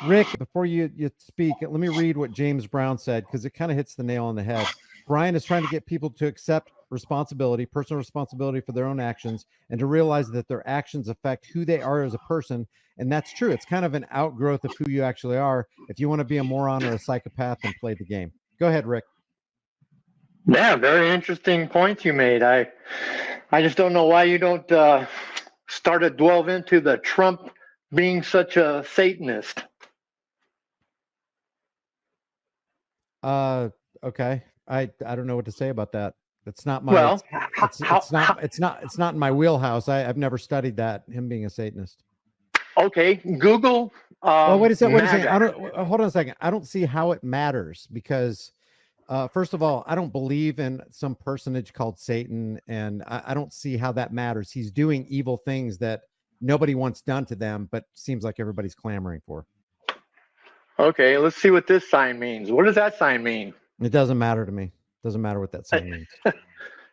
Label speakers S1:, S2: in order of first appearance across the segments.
S1: Rick, before you speak, let me read what James Brown said, because it kind of hits the nail on the head. Brian is trying to get people to accept responsibility, personal responsibility for their own actions, and to realize that their actions affect who they are as a person. And that's true. It's kind of an outgrowth of who you actually are. If you want to be a moron or a psychopath, then play the game. Go ahead, Rick.
S2: Yeah, very interesting points you made. I just don't know why you don't start to delve into the Trump being such a Satanist.
S1: Okay. I don't know what to say about that. It's not my
S2: Well,
S1: it's not in my wheelhouse. I've never studied that, him being a Satanist.
S2: Okay, Google.
S1: Well, wait a second.
S2: MAGA.
S1: I don't hold on a second. I don't see how it matters, because first of all, I don't believe in some personage called Satan, and I don't see how that matters. He's doing evil things that nobody wants done to them, but seems like everybody's clamoring for.
S2: Okay, let's see what this sign means. What does that sign mean?
S1: It doesn't matter to me. It doesn't matter what that sign means.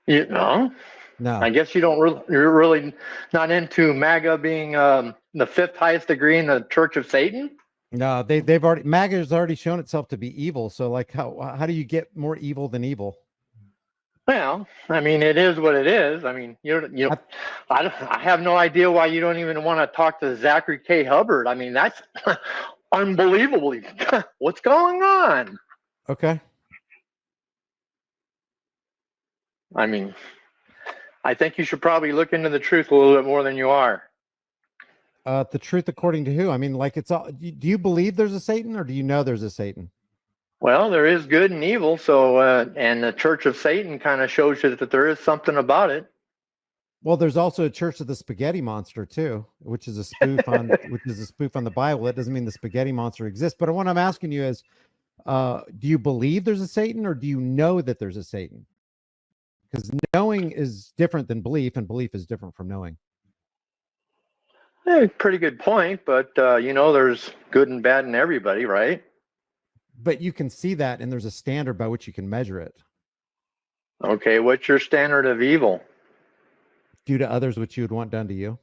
S2: You know?
S1: No.
S2: I guess you're really not into MAGA being the fifth highest degree in the Church of Satan?
S1: No, they've already, MAGA has already shown itself to be evil. So like how do you get more evil than evil?
S2: Well, I mean, it is what it is. I mean, I have no idea why you don't even want to talk to Zachary K. Hubbard. I mean, that's unbelievable. What's going on?
S1: Okay.
S2: I mean, I think you should probably look into the truth a little bit more than you are.
S1: The truth according to who? I mean, like, it's all, do you believe there's a Satan, or do you know there's a Satan?
S2: Well, there is good and evil. So, and the Church of Satan kind of shows you that there is something about it.
S1: Well, there's also a Church of the Spaghetti Monster too, which is a spoof on the Bible. It doesn't mean the spaghetti monster exists. But what I'm asking you is, do you believe there's a Satan, or do you know that there's a Satan? Because knowing is different than belief, and belief is different from knowing.
S2: Pretty good point, but there's good and bad in everybody, right?
S1: But you can see that, and there's a standard by which you can measure it.
S2: Okay, what's your standard of evil?
S1: Do to others what you would want done to you.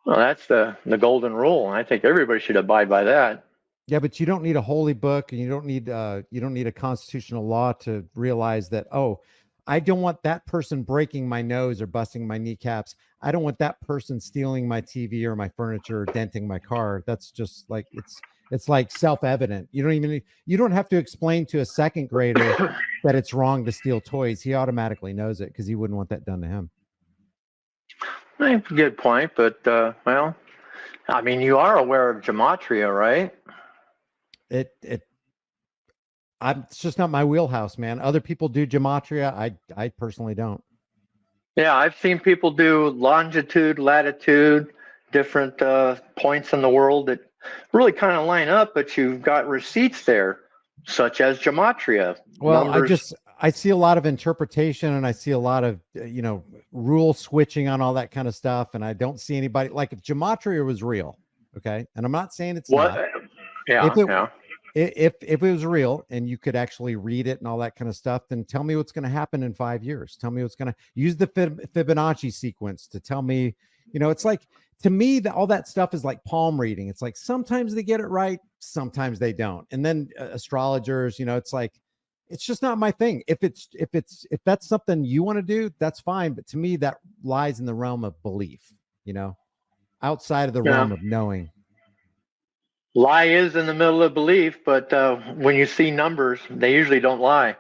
S2: Well, that's the golden rule. I think everybody should abide by that.
S1: Yeah, but you don't need a holy book, and you don't need a constitutional law to realize that, oh, I don't want that person breaking my nose or busting my kneecaps. I don't want that person stealing my TV or my furniture or denting my car. That's just like, it's like self-evident. You don't have to explain to a second grader that it's wrong to steal toys. He automatically knows it, because he wouldn't want that done to him.
S2: Good point, but well, I mean, you are aware of Gematria, right?
S1: It's just not my wheelhouse, man. Other people do Gematria. I personally don't.
S2: Yeah, I've seen people do longitude, latitude, different points in the world that really kind of line up, but you've got receipts there, such as Gematria.
S1: Well,
S2: numbers.
S1: I see a lot of interpretation, and I see a lot of rule switching on all that kind of stuff, and I don't see anybody, like, if Gematria was real, okay, and I'm not saying it's not. If it was real and you could actually read it and all that kind of stuff, then tell me what's going to happen in 5 years. Tell me what's going to use the Fibonacci sequence to tell me, it's like, to me, all that stuff is like palm reading. It's like, sometimes they get it right, sometimes they don't. And then astrologers, it's like, it's just not my thing. If that's something you want to do, that's fine. But to me, that lies in the realm of belief, outside of the realm of knowing.
S2: Lie is in the middle of belief, but when you see numbers, they usually don't lie.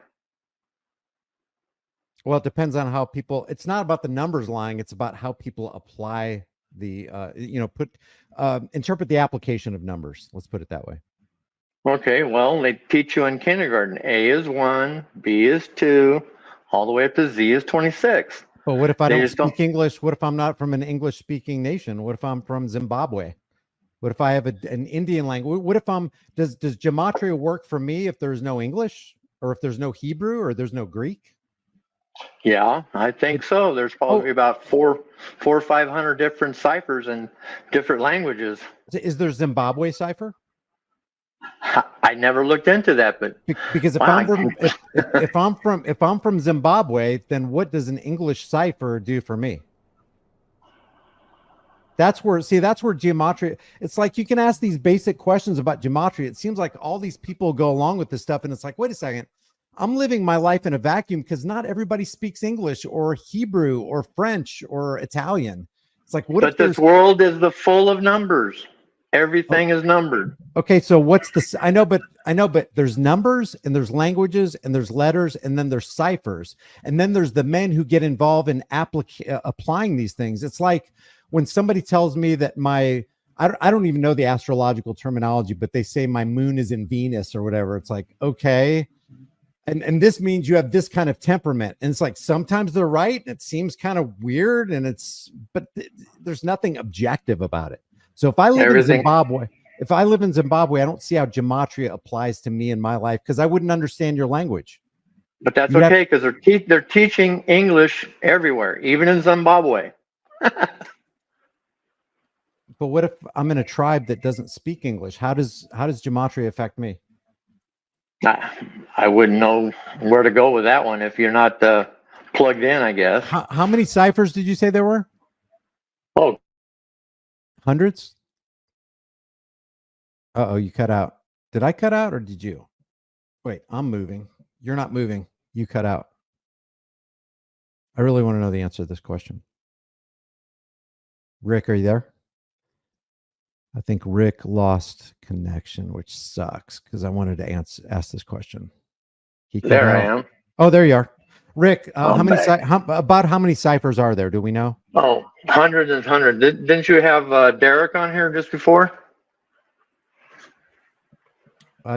S1: Well, it depends on how people, it's not about the numbers lying. It's about how people apply the, interpret the application of numbers. Let's put it that way.
S2: Okay, well, they teach you in kindergarten. A is 1, B is 2, all the way up to Z is 26.
S1: But what if I don't speak English? What if I'm not from an English-speaking nation? What if I'm from Zimbabwe? What if I have an Indian language? What if does Gematria work for me if there's no English, or if there's no Hebrew, or there's no Greek?
S2: Yeah, I think so. There's probably about 400 or 500 different ciphers in different languages.
S1: Is there Zimbabwe cipher?
S2: I never looked into that, but
S1: because if I'm from Zimbabwe, then what does an English cipher do for me? That's where gematria, it's like you can ask these basic questions about gematria. It seems like all these people go along with this stuff, and it's like, wait a second, I'm living my life in a vacuum because not everybody speaks English or Hebrew or French or Italian. It's like, what if
S2: But this
S1: there's
S2: world is full of numbers. Everything is numbered.
S1: okay, so what's the I know, but there's numbers and there's languages and there's letters and then there's ciphers. And then there's the men who get involved in applying these things. It's like when somebody tells me that I don't even know the astrological terminology, but they say my moon is in Venus or whatever. It's like, okay. And this means you have this kind of temperament. And it's like sometimes they're right. It seems kind of weird, but there's nothing objective about it. So if I live in Zimbabwe, I don't see how gematria applies to me in my life because I wouldn't understand your language.
S2: But that's okay because they're teaching English everywhere, even in Zimbabwe.
S1: But what if I'm in a tribe that doesn't speak English? How does gematria affect me?
S2: I wouldn't know where to go with that one if you're not plugged in, I guess.
S1: How many ciphers did you say there were?
S2: Oh,
S1: hundreds? Uh-oh, you cut out. Did I cut out or did you? Wait, I'm moving. You're not moving. You cut out. I really want to know the answer to this question. Rick, are you there? I think Rick lost connection, which sucks because I wanted to ask this question.
S2: There I am.
S1: Oh, there you are. Rick, how many ciphers are there? Do we know?
S2: Oh, hundreds and hundreds. Didn't you have Derek on here just before?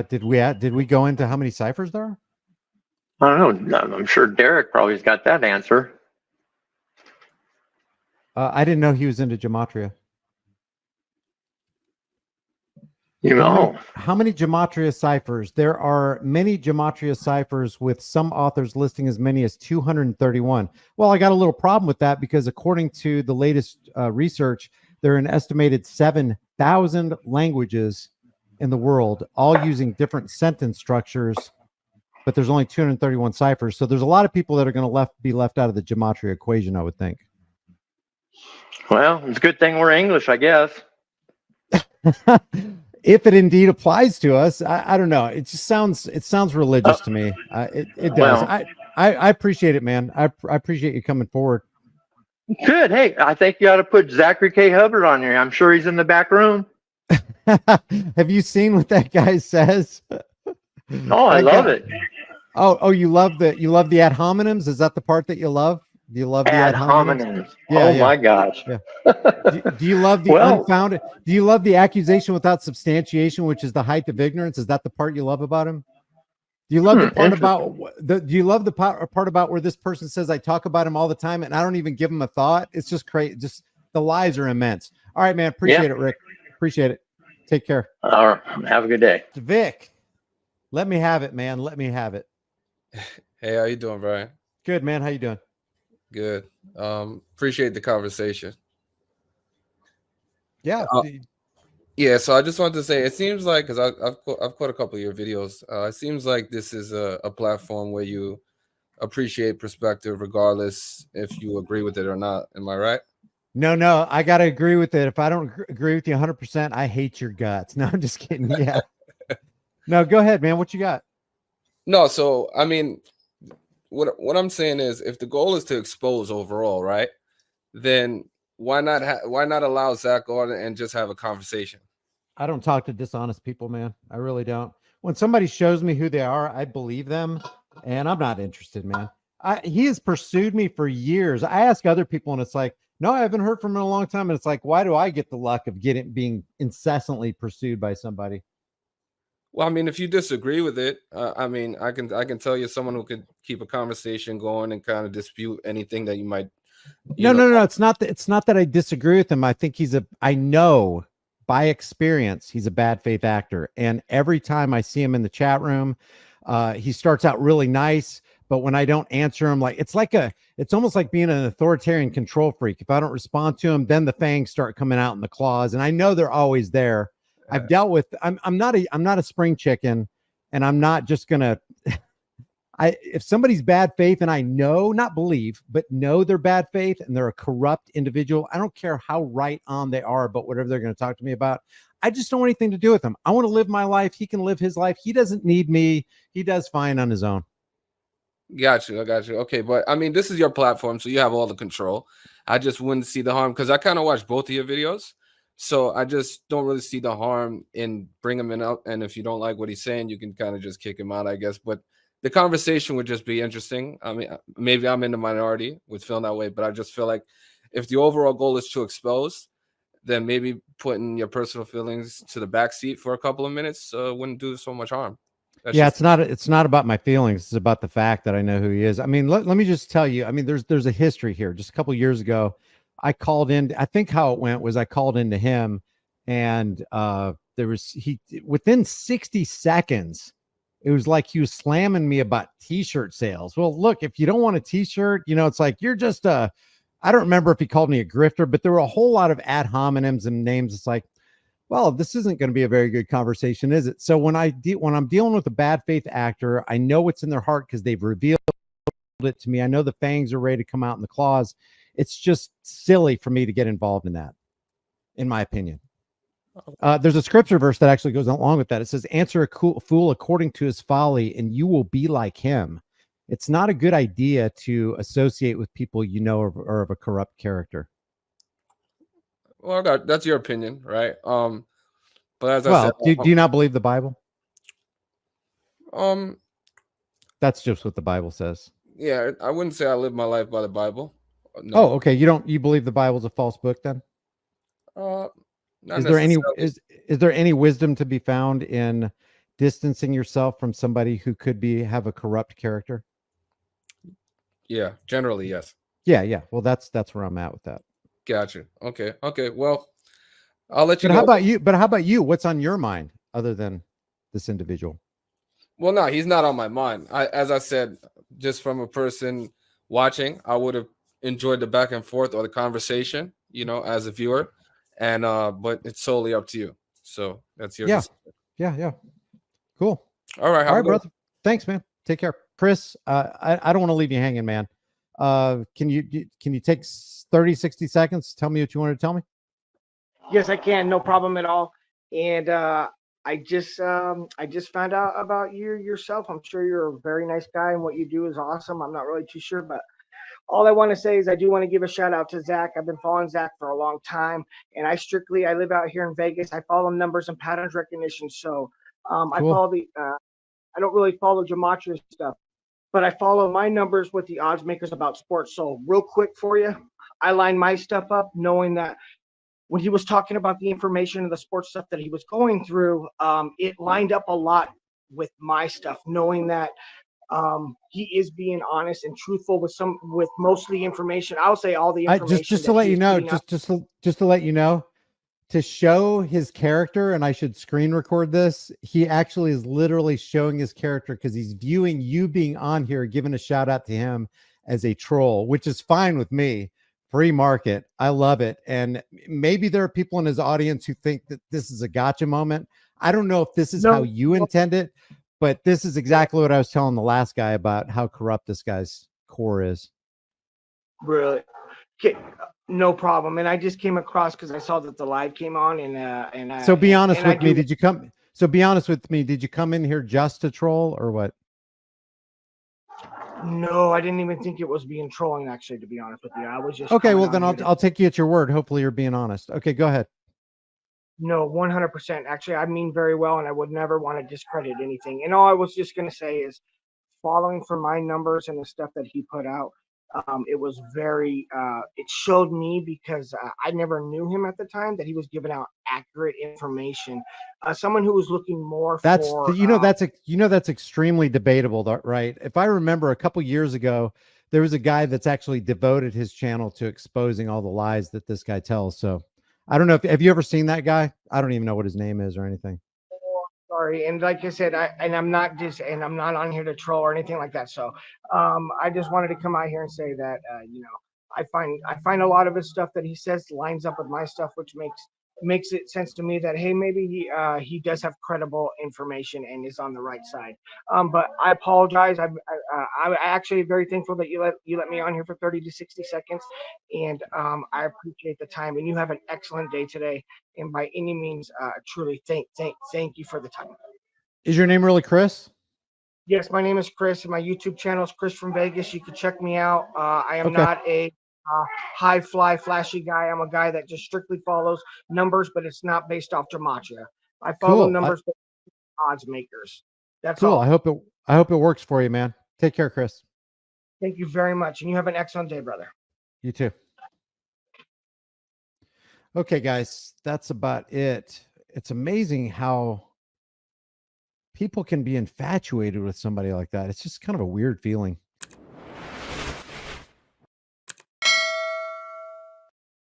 S1: Did we go into how many ciphers there are?
S2: I don't know. I'm sure Derek probably's got that answer.
S1: I didn't know he was into gematria. How many gematria ciphers? There are many gematria ciphers, with some authors listing as many as 231. Well, I got a little problem with that because according to the latest research, there are an estimated 7,000 languages in the world, all using different sentence structures, but there's only 231 ciphers. So there's a lot of people that are going to be left out of the gematria equation, I would think.
S2: Well, it's a good thing we're English, I guess.
S1: If it indeed applies to us, I don't know. It just sounds religious to me. It does. Well, I appreciate it, man. I appreciate you coming forward.
S2: Good. Hey, I think you ought to put Zachary K. Hubbard on here. I'm sure he's in the back room.
S1: Have you seen what that guy says?
S2: Oh, I love it.
S1: Oh, you love the ad hominems? Is that the part that you love? Do you love the ad hominems?
S2: Yeah, my gosh.
S1: Yeah. Do you love the unfounded? Do you love the accusation without substantiation, which is the height of ignorance? Is that the part you love about him? Do you love the part about do you love the part about where this person says I talk about him all the time and I don't even give him a thought? It's just crazy. Just the lies are immense. All right, man. Appreciate it, Rick. Appreciate it. Take care.
S2: All right. Have a good day.
S1: Vic, let me have it, man. Let me have it.
S3: Hey, how you doing, Brian?
S1: Good, man. How you doing?
S3: Good. Appreciate the conversation.
S1: Yeah.
S3: Yeah. So I just wanted to say, it seems like, because I've caught a couple of your videos. It seems like this is a platform where you appreciate perspective, regardless if you agree with it or not. Am I right?
S1: No, I got to agree with it. If I don't agree with you 100%, I hate your guts. No, I'm just kidding. Yeah. No, go ahead, man. What you got?
S3: No, so I mean, what I'm saying is, if the goal is to expose overall, right, then why not allow Zach on and just have a conversation?
S1: I don't talk to dishonest people, man. I really don't. When somebody shows me who they are, I believe them, and I'm not interested, man. He has pursued me for years. I ask other people, and it's like, no, I haven't heard from him in a long time. And it's like, why do I get the luck of being incessantly pursued by somebody?
S3: Well, I mean, if you disagree with it, I mean, I can tell you someone who could keep a conversation going and kind of dispute anything that you might.
S1: No. It's not that I disagree with him. I think I know by experience he's a bad faith actor. And every time I see him in the chat room, he starts out really nice. But when I don't answer him, it's almost like being an authoritarian control freak. If I don't respond to him, then the fangs start coming out in the claws. And I know they're always there. I've dealt with, I'm not a spring chicken, and I'm not just gonna if somebody's bad faith and I know, not believe, but know they're bad faith and they're a corrupt individual, I don't care how right on they are about whatever they're going to talk to me about. I just don't want anything to do with them. I want to live my life. He can live his life. He doesn't need me. He does fine on his own.
S3: Got you. I got you. Okay. But I mean, this is your platform, so you have all the control. I just wouldn't see the harm because I kind of watch both of your videos. So I just don't really see the harm in bringing him up. And if you don't like what he's saying, you can kind of just kick him out, I guess. But the conversation would just be interesting. I mean, maybe I'm in the minority with feeling that way, but I just feel like if the overall goal is to expose, then maybe putting your personal feelings to the back seat for a couple of minutes wouldn't do so much harm. That's
S1: Yeah,
S3: just
S1: it's not about my feelings. It's about the fact that I know who he is. I mean, let me just tell you. I mean, there's a history here. Just a couple of years ago, I called in. I think how it went was I called into him, and there was within 60 seconds, it was like he was slamming me about t-shirt sales. Well, look, if you don't want a t-shirt, it's like you're just a. I don't remember if he called me a grifter, but there were a whole lot of ad hominems and names. It's like, well, this isn't going to be a very good conversation, is it? So when I'm dealing with a bad faith actor, I know what's in their heart because they've revealed it to me. I know the fangs are ready to come out in the claws. It's just silly for me to get involved in that, in my opinion. There's a scripture verse that actually goes along with that. It says, answer a fool according to his folly, and you will be like him. It's not a good idea to associate with people you know are of a corrupt character.
S3: well, that's your opinion, right? But as I said,
S1: Well, do you not believe the Bible?
S3: um,
S1: That's just what the Bible says.
S3: yeah, I wouldn't say I live my life by the Bible.
S1: Oh,
S3: No.
S1: okay. You believe the Bible's a false book then?
S3: Not
S1: Is there
S3: necessarily.
S1: is there any wisdom to be found in distancing yourself from somebody who could have a corrupt character?
S3: Yeah, generally, yes.
S1: Yeah. Well, that's where I'm at with that.
S3: Gotcha. Okay. Well, I'll let you
S1: But
S3: go.
S1: how about you? What's on your mind other than this individual?
S3: Well, no, he's not on my mind. As I said, just from a person watching, I would have enjoyed the back and forth or the conversation, as a viewer. And but it's solely up to you. So that's your decision.
S1: Yeah. Cool.
S3: All right.
S1: All right, brother. Thanks, man. Take care. Chris, I don't want to leave you hanging, man. Can you take 30, 60 seconds? Tell me what you want to tell me.
S4: Yes, I can. No problem at all. And I just found out about you yourself. I'm sure you're a very nice guy, and what you do is awesome. I'm not really too sure, but all I want to say is I do want to give a shout out to Zach. I've been following Zach for a long time, and I live out here in Vegas. I follow numbers and patterns recognition. So
S1: Cool.
S4: I follow I don't really follow Gematria stuff, but I follow my numbers with the odds makers about sports. So real quick for you, I line my stuff up knowing that when he was talking about the information and the sports stuff that he was going through, it lined up a lot with my stuff, knowing that he is being honest and truthful with most of the information. I'll say all the information.
S1: Just to let you know, just to let you know, to show his character, and I should screen record this. He actually is literally showing his character because he's viewing you being on here, giving a shout out to him as a troll, which is fine with me. Free market. I love it. And maybe there are people in his audience who think that this is a gotcha moment. I don't know if this is how you intend it, but this is exactly what I was telling the last guy about how corrupt this guy's core is.
S4: Really? Okay, no problem. And I just came across because I saw that the live came on, and
S1: so be honest with me. Did you come? So be honest with me. Did you come in here just to troll or what?
S4: No, I didn't even think it was being trolling, actually, to be honest with you. I was just
S1: okay. Well, then I'll take you at your word. Hopefully you're being honest. Okay, go ahead.
S4: No, 100%. Actually, I mean very well, and I would never want to discredit anything. And all I was just going to say is following from my numbers and the stuff that he put out, it was very, it showed me because I never knew him at the time that he was giving out accurate information. Someone who was looking more for,
S1: that's extremely debatable, right? If I remember a couple years ago, there was a guy that's actually devoted his channel to exposing all the lies that this guy tells. So I don't know have you ever seen that guy? I don't even know what his name is or anything.
S4: Sorry, and like I said, I'm not on here to troll or anything like that. So I just wanted to come out here and say that I find a lot of his stuff that he says lines up with my stuff, which makes makes it sense to me that, hey, maybe he does have credible information and is on the right side. But I apologize. I'm actually very thankful that you let me on here for 30 to 60 seconds, and I appreciate the time. And you have an excellent day today. And by any means, truly thank you for the time.
S1: Is your name really Chris?
S4: Yes, my name is Chris, and my YouTube channel is Chris from Vegas. You can check me out. I am
S1: Okay.
S4: not a high fly, flashy guy. I'm a guy that just strictly follows numbers, but it's not based off gematria. I follow
S1: Cool.
S4: numbers with odds makers. That's
S1: Cool.
S4: all.
S1: I hope it works for you, man. Take care, Chris.
S4: Thank you very much, and you have an excellent day, brother.
S1: You too. Okay, guys, that's about it. It's amazing how people can be infatuated with somebody like that. It's just kind of a weird feeling.